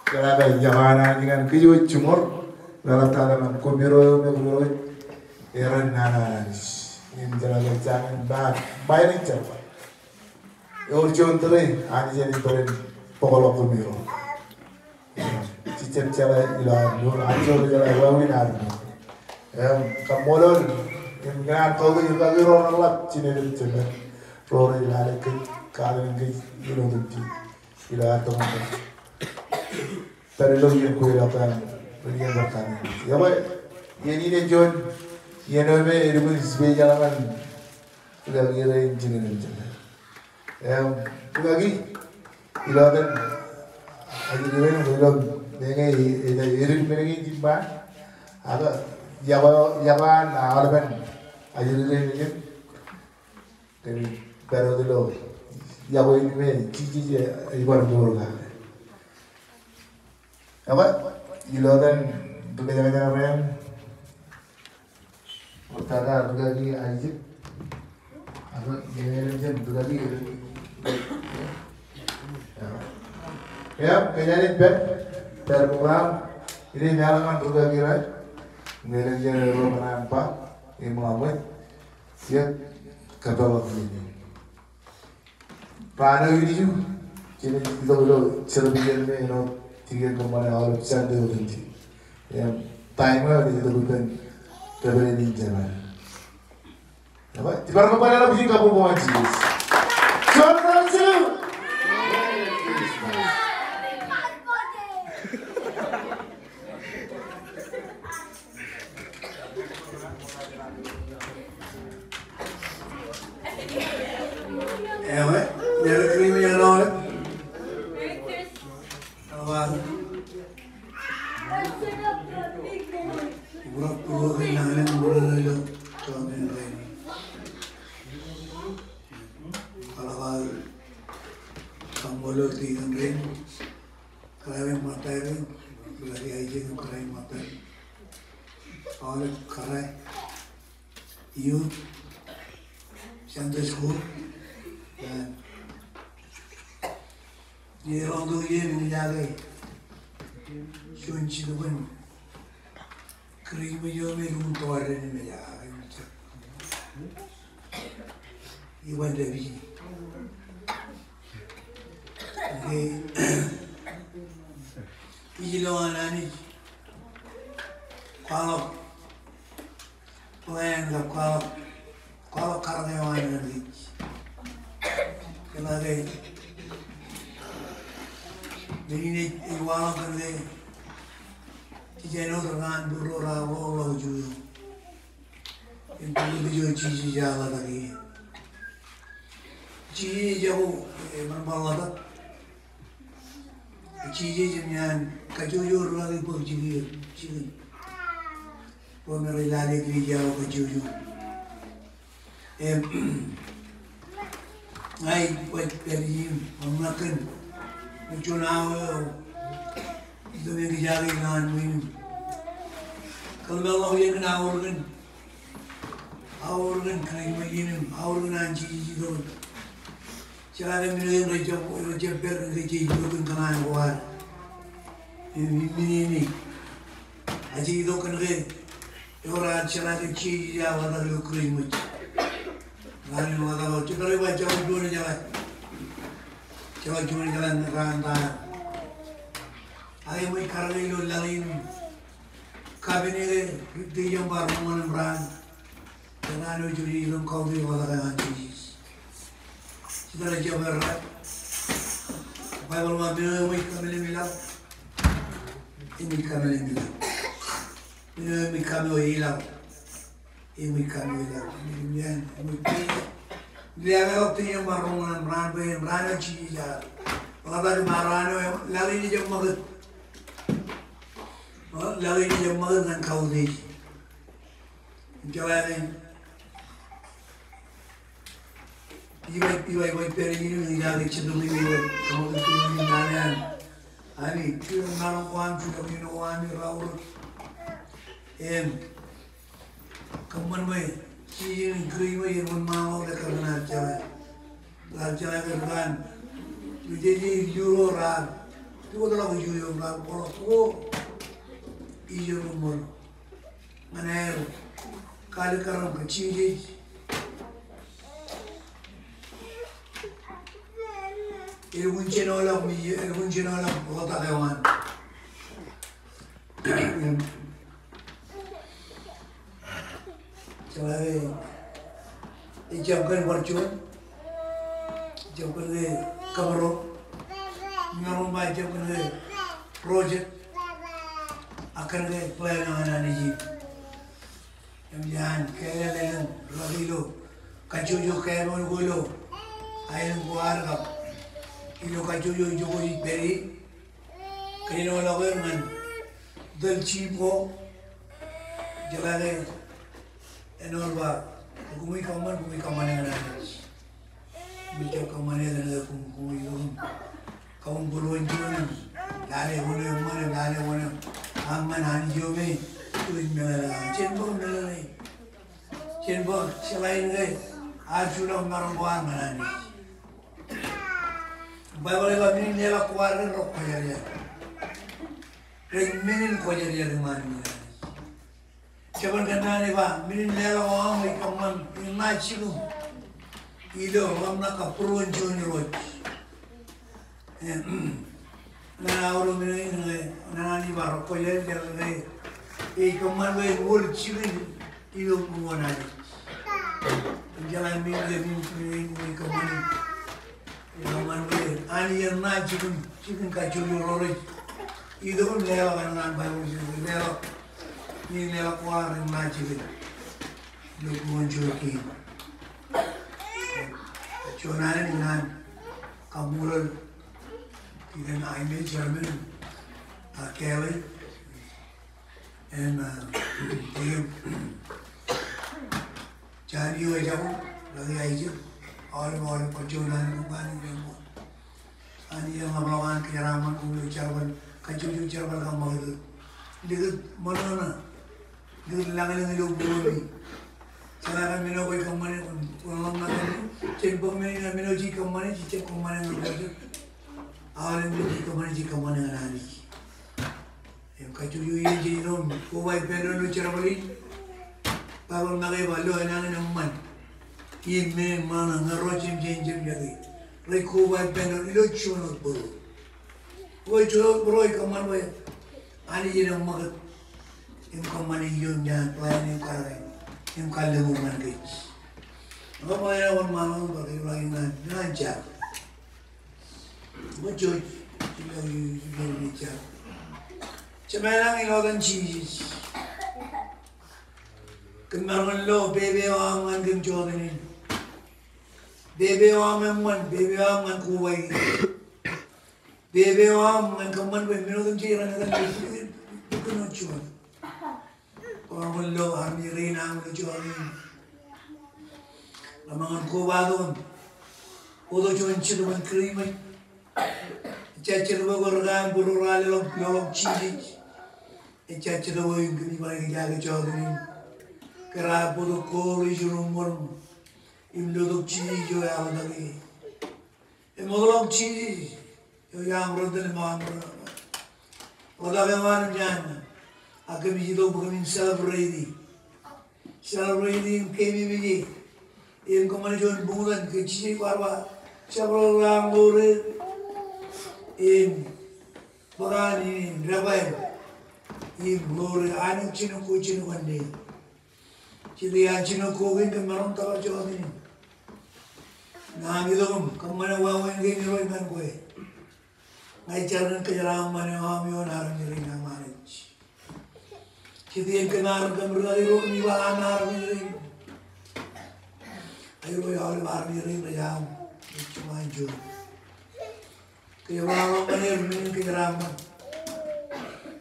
Kaya jamana dengan kiyo cumur dalam talaman kumiro me eran nananis in jalaga jangan bayarin cerpa yo jontre ani jadi beren pokolo kumiro cicen cala ila nur anjo jala wawi nar kamolon in gran todo yo giro nalat cine cene rore ila ke kalen ke ilo dutti ila to pero lo yang kue lakukan berian berkami. Ya boy, yang ini John, yang nama itu sebagai jalan sudah kira engineer macam. Yang lagi, ilakan, aja dia nak dengan irin mereka jimba, agak Jawan alapan aja dia ni, tapi baru dulu, Jawan ini cici ibar borga. Apa? Ilakan jangan-jangan apa yang perkara lagi aja, apa jangan-jangan lagi ya kejadian berkurang ini nyalakan juga kira jangan-jangan rumah nampak ini mengambil dia kepala ini prana ini juga jadi kita belum cermin ini tiga kemana awal canda berhenti, yang timer itu bukan terbeli jalan. Apa? Di mana kemana lagi kamu mau aji? Jangan sih. Ewe, nyari krimi yang lain. Burak kehilangan berlalu tahun lain. Kalau kamu di Inggris, kalau mata itu berarti aja kalau mata. Kalau kalau you Sunday school dan ये लोग ये मिल जाए सुनची तो बन करीब जो में रूम तो आ रहे हैं मिल जाए ये बंदे भी ये लोग आना नहीं kalau plan kalau karyawan nanti kenapa jadi iwala kerja jenuh dengan dulu rawo loju itu juga cici jalan lagi cici jauh berbalada cici jangan kacujur lagi pergi cici pemerintah negeri jauh kacujur ay buat pergi memakan Mencunawa itu yang dijari dengan minum. Kalau Allah yang kena awurkan kena minum, awurkan anji itu. Cara minum rejap berkerja itu kena awar. Ini aji itu kena orang cara kecil ya wadah lukring macam. Lalu wadah cakap baca udah jalan. Coba cuma jalan rantau. Ayo mai karali lo lain. Kabine di yang baru menembrang. Jangan lo jadi lo kau di wala kan cis. Kita lagi berat. Bible mabine mai kamile milau. Ini kamile milau. Ini mai kamile hilau. Ini kamile hilau. Ini dia waktu yang baru menembrang berana cis ya. Kalau marano lagi ni jam magat. Lagi ni jam magat dengan kau ni. Jalan ni. Ibai pergi ni lagi cenderung ni kau tu ni mana? Ani tu mana wan tu kau ni wan ni rawur. Kamu mana? Cie ni kiri yang mau dekat mana jalan. Jalan kerana. Jadi euro ran, Tuh kalau aku juga nggak kalau aku iyo nomor mana ya kali karena kecil ilmu channel kota hewan coba ijabkan percuan ijabkan kamera ngarum ijabkan project akan plan anak ni yang jangan kaya lain ragilo kacujo kaya mau golo ayam kuar kap ilo kacujo jogo beri kaya no lagu dengan dal cipo jalane enol ba kumi kaman yang ada bicara kaman yang ada kumi kaum buluan jualan lale mana aman hani jome tuin mela cenbon selain gay ajulah marangkuan mana ni bawa lewat ini nela kuarin rok kajarnya minin kajarnya dengan ni coba kena ni ba minin nela orang ikaman ina cilu ilo ramna kapuruan joni roj na orang ini nani baru kajar jadi ikaman we wul cilu ilo muana jalan minin ikaman ikaman we ani yang na cikin kacuru roj itu pun lewat kan baru lewat ni lewat kuar yang na cikin lo muncul ki cuman dengan kamulan kita nak email Jerman, Kelly, and dia cari aja pun lagi aja orang perjuangan bukan ini ani yang melawan keraman kulit Jerman kacucu Jerman kamu itu dia mana dia langan lu bumi sekarang minum kau kemana orang mana cenpong minum ji kemana cicak kemana tu awalnya di kemana nani yang kacucu ini jadi rom kuai peron lu cara beli kalau nak balu anak man ini mana ngerocim jenjim jadi lagi kuai peron itu cunut bro kuai cunut bro kemana kuai ani jadi makat yang kemana hijau jangan pelayan yang karai yang kalau mau mandi apa yang orang malam bagi lagi nanjak Muncul juga ni cak. Cemerlang ilogan cheese. Kemarin lo bebe wangan kencur ni. Bebe wangan kuai. Bebe wangan keman minum kencur ni bukan lucu. Orang lo army rina lucu ni. Lamangan kuadon. Odo cuman cuman krim. Cacar berorgan berorgan lelong cili, cacar yang kini mana jaga cawdini, kerap bodoh kori jurumur, imdodok cili jo yang lagi, emolong cili, jo yang rodan mana, oda keman jangan, aku bijido bukan celebrate kami biji, yang kemana jual bulan kecil barba, siapa orang lori. Berani rabai, lori anu cino kande, jadi cino kucing kemarin tahu jawab ini, nah gitu kemana wawan gini roy man kue, ngajaran kejaran mana kami orang nyeri nama rich, jadi yang kenal kemana roy ni bahan orang nyeri, ayo roy orang nyeri rejam, cuma jauh. Kaya orang mana keramat,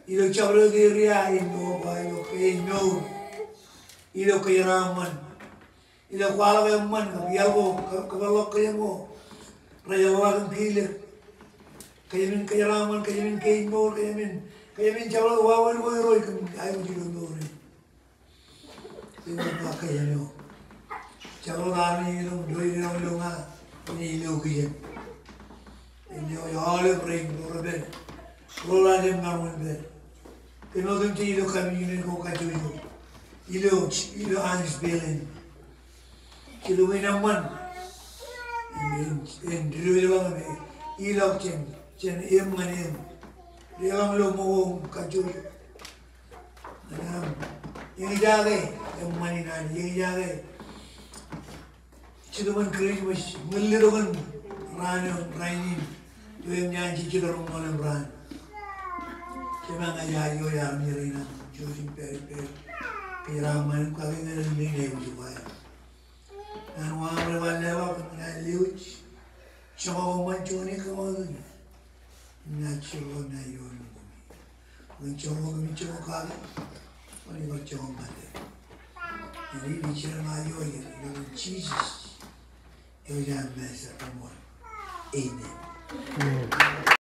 ilo cakap dia ino bayo keno, ilo keramat, ilo kuala keman, kaya kalau kaya mo, raya orang pilih, kaya min keramat, kaya min keno, kaya min cakap wawan roy ayo jilo roy, kaya kaya no, cakap kami ilo roy ilo nga, ini ilo kaya. Ini orang bering orang rola dem ngamun be ke no dum ti ilo kami yun ko kajuyo ilo anis belen kilo winaman en dilo lang me ilo chen em nganem dia lo mo kajuyo yang jage yang mani nani yang jage ciduman kerja mas melirukan rainin tu yang nyanyi cidurung malam ran cuma ngaya yo ya mirina josin peri piraman kali ngene ne juga ya dan wang lewa kena liuc cuma macuni kamu nachulo na yo mencoba kali Oni berjauh pada, jadi bicara mayu aja, yang Jesus, yang jangan biasa kamu, Amen.